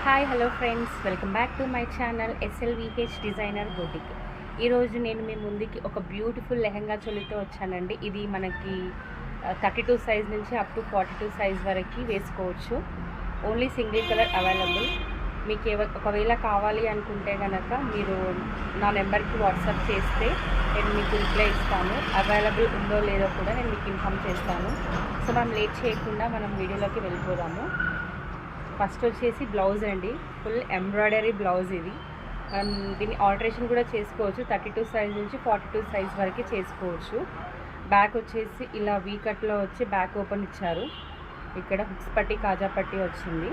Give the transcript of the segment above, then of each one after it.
Hi hello friends, welcome back to my channel SLVH designer boutique. ఈరోజు నేను మీ ముందుకి ఒక బ్యూటిఫుల్ లెహంగా చోలితో వచ్చానండి. ఇది మనకి 32 సైజ్ నుంచి అప్ టు 42 సైజ్ వరకు వేసుకోవచ్చు. Only single colour available. మీకు ఒకవేళ కావాలి అనుకుంటే కనుక మీరు నా నెంబర్కి వాట్సాప్ చేస్తే నేను మీకు రిప్లై ఇస్తాను. అవైలబుల్ ఉందో లేదో కూడా నేను మీకు ఇన్ఫామ్ చేస్తాను. సో మనం లేట్ చేయకుండా మనం వీడియోలోకి వెళ్ళిపోదాము. ఫస్ట్ వచ్చేసి బ్లౌజ్ అండి, ఫుల్ ఎంబ్రాయిడరీ బ్లౌజ్. ఇది మనం దీన్ని ఆల్టరేషన్ కూడా చేసుకోవచ్చు. 32 సైజ్ నుంచి 42 సైజ్ వరకు చేసుకోవచ్చు. బ్యాక్ వచ్చేసి ఇలా వీ కట్లో వచ్చి బ్యాక్ ఓపెన్ ఇచ్చారు. ఇక్కడ హుక్స్ పట్టి కాజా పట్టి వచ్చింది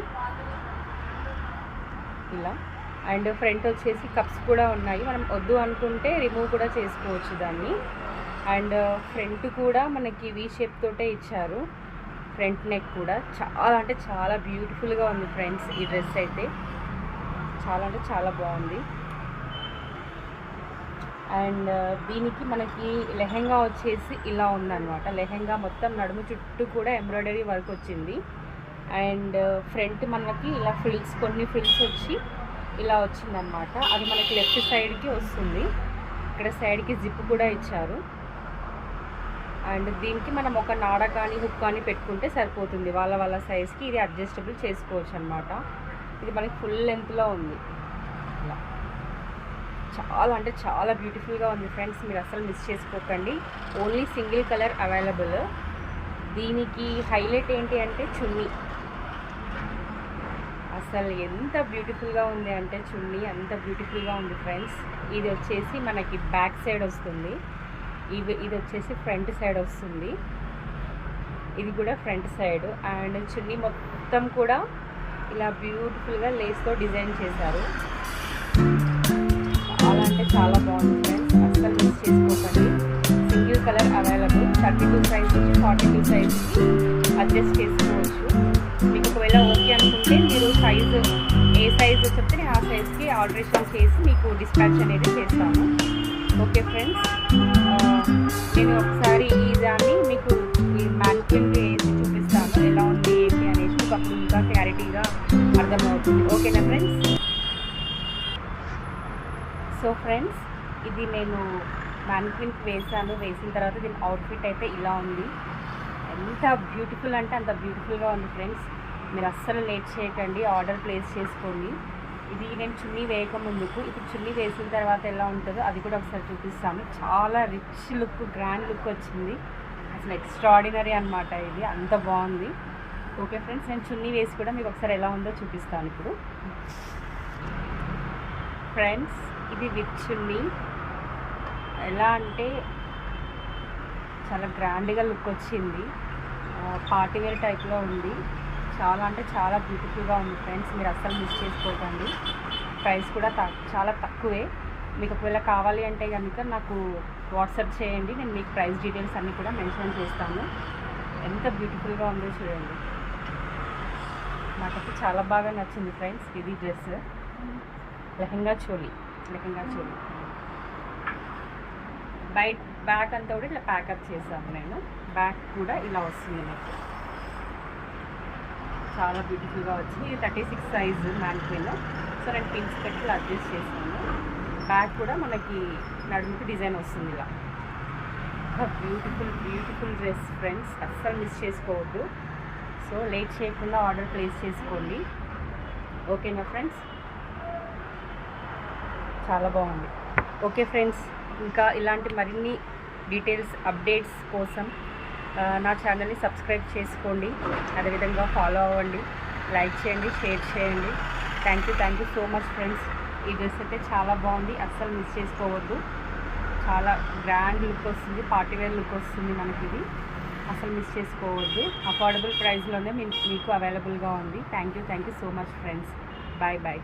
ఇలా. అండ్ ఫ్రంట్ వచ్చేసి కప్స్ కూడా ఉన్నాయి. మనం వద్దు అనుకుంటే రిమూవ్ కూడా చేసుకోవచ్చు దాన్ని. అండ్ ఫ్రంట్ కూడా మనకి వీ షేప్ తోటే ఇచ్చారు. ఫ్రంట్ నెక్ కూడా చాలా అంటే చాలా బ్యూటిఫుల్గా ఉంది ఫ్రెండ్స్. ఈ డ్రెస్ అయితే చాలా అంటే చాలా బాగుంది. అండ్ దీనికి మనకి లెహెంగా వచ్చేసి ఇలా ఉందన్నమాట. లెహెంగా మొత్తం నడుము చుట్టూ కూడా ఎంబ్రాయిడరీ వర్క్ వచ్చింది. అండ్ ఫ్రంట్ మనకి ఇలా ఫ్రిల్స్, కొన్ని ఫ్రిల్స్ వచ్చి ఇలా వచ్చిందనమాట. అది మనకి లెఫ్ట్ సైడ్కి వస్తుంది. ఇక్కడ సైడ్కి జిప్ కూడా ఇచ్చారు. అండ్ దీనికి మనం ఒక నాడ కానీ హుక్ కానీ పెట్టుకుంటే సరిపోతుంది. వాళ్ళ సైజ్కి ఇది అడ్జస్టబుల్ చేసుకోవచ్చు అనమాట. ఇది మనకి ఫుల్ లెంత్లో ఉంది. ఇలా చాలా అంటే చాలా బ్యూటిఫుల్గా ఉంది ఫ్రెండ్స్. మీరు అసలు మిస్ చేసుకోకండి. Only single colour available. దీనికి హైలైట్ ఏంటి అంటే చున్నీ. అసలు ఎంత బ్యూటిఫుల్గా ఉంది అంటే చున్నీ అంత బ్యూటిఫుల్గా ఉంది ఫ్రెండ్స్. ఇది వచ్చేసి మనకి బ్యాక్ సైడ్ వస్తుంది. ఇది వచ్చేసి ఫ్రంట్ సైడ్ వస్తుంది. ఇది కూడా ఫ్రంట్ సైడ్. అండ్ చున్నీ మొత్తం కూడా ఇలా బ్యూటిఫుల్గా లేస్తో డిజైన్ చేశారు. చాలా అంటే చాలా బాగుంది ఫ్రెండ్స్. అస్సలు మిస్ చేసుకోకండి. Single colour available. 32 సైజ్ నుంచి 42 సైజ్కి అడ్జస్ట్ చేసుకోవచ్చు. మీకు ఒకవేళ ఓకే అనుకుంటే మీరు సైజు ఏ సైజు చెప్తే నేను ఆ సైజ్కి ఆల్టరేషన్ చేసి మీకు డిస్పాచ్ అనేది చేస్తాను. ఓకే ఫ్రెండ్స్, నేను ఒకసారి ఈ దాన్ని మీకు ఈ మ్యానిక్విన్కి వేసి చూపిస్తాను ఎలా ఉంది ఏంటి అనేసి. మీకు అప్పుడు ఇంకా క్లారిటీగా అర్థమవుతుంది. ఓకేనా ఫ్రెండ్స్? సో ఫ్రెండ్స్, ఇది నేను మ్యానిక్విన్కి వేసాను. వేసిన తర్వాత దీని అవుట్ఫిట్ అయితే ఇలా ఉంది. ఎంత బ్యూటిఫుల్ అంటే అంత బ్యూటిఫుల్గా ఉంది ఫ్రెండ్స్. మీరు అస్సలు లేట్ చేయకండి, ఆర్డర్ ప్లేస్ చేసుకోండి. ఇది నేను చున్నీ వేయక ముందుకు, ఇప్పుడు చున్నీ వేసిన తర్వాత ఎలా ఉంటుందో అది కూడా ఒకసారి చూపిస్తాను. చాలా రిచ్ లుక్, గ్రాండ్ లుక్ వచ్చింది. అసలు ఎక్స్ట్రాడినరీ అనమాట. ఇది అంత బాగుంది. ఓకే ఫ్రెండ్స్, నేను చున్నీ వేసి కూడా మీకు ఒకసారి ఎలా ఉందో చూపిస్తాను ఇప్పుడు. ఫ్రెండ్స్, ఇది విత్ చున్నీ ఎలా అంటే చాలా గ్రాండ్గా లుక్ వచ్చింది. పార్టీవేర్ టైప్లో ఉంది. చాలా అంటే చాలా బ్యూటిఫుల్గా ఉంది ఫ్రెండ్స్. మీరు అస్సలు మిస్ చేసుకోకండి. ప్రైస్ కూడా చాలా తక్కువే. మీకు ఒకవేళ కావాలి అంటే కనుక నాకు వాట్సాప్ చేయండి. నేను మీకు ప్రైస్ డీటెయిల్స్ అన్నీ కూడా మెన్షన్ చేస్తాను. ఎంత బ్యూటిఫుల్గా ఉందో చూడండి. నాకైతే చాలా బాగా నచ్చింది ఫ్రెండ్స్. ఇది డ్రెస్ లెహంగా చోలీ. బ్యాక్ అంతా కూడా ఇలా ప్యాకప్ చేశాను నేను. బ్యాక్ కూడా ఇలా వస్తుంది నాకు. చాలా బ్యూటిఫుల్గా వచ్చింది. ఇది 36 సైజు మ్యానిక్విన్. సో నేను పిన్స్ పెట్టి అడ్జస్ట్ చేశాను. బ్యాక్ కూడా మనకి నడుముకి డిజైన్ వస్తుంది ఇలా. Beautiful dress friends. అస్సలు మిస్ చేసుకోవద్దు. సో లేట్ చేయకుండా ఆర్డర్ ప్లేస్ చేసుకోండి. ఓకేనా ఫ్రెండ్స్? చాలా బాగుంది. ఓకే ఫ్రెండ్స్, ఇంకా ఇలాంటి మరిన్ని డీటెయిల్స్ అప్డేట్స్ కోసం నా ఛానల్ని సబ్స్క్రైబ్ చేసుకోండి. అదేవిధంగా ఫాలో అవ్వండి, లైక్ చేయండి, షేర్ చేయండి. Thank you so much friends. ఈ డ్రెస్ అయితే చాలా బాగుంది. అస్సలు మిస్ చేసుకోవద్దు. చాలా గ్రాండ్ లుక్ వస్తుంది, పార్టీవేర్ లుక్ వస్తుంది మనకి. ఇది అసలు మిస్ చేసుకోవద్దు. అఫోర్డబుల్ ప్రైస్లోనే మీకు అవైలబుల్గా ఉంది. Thank you so much friends. Bye.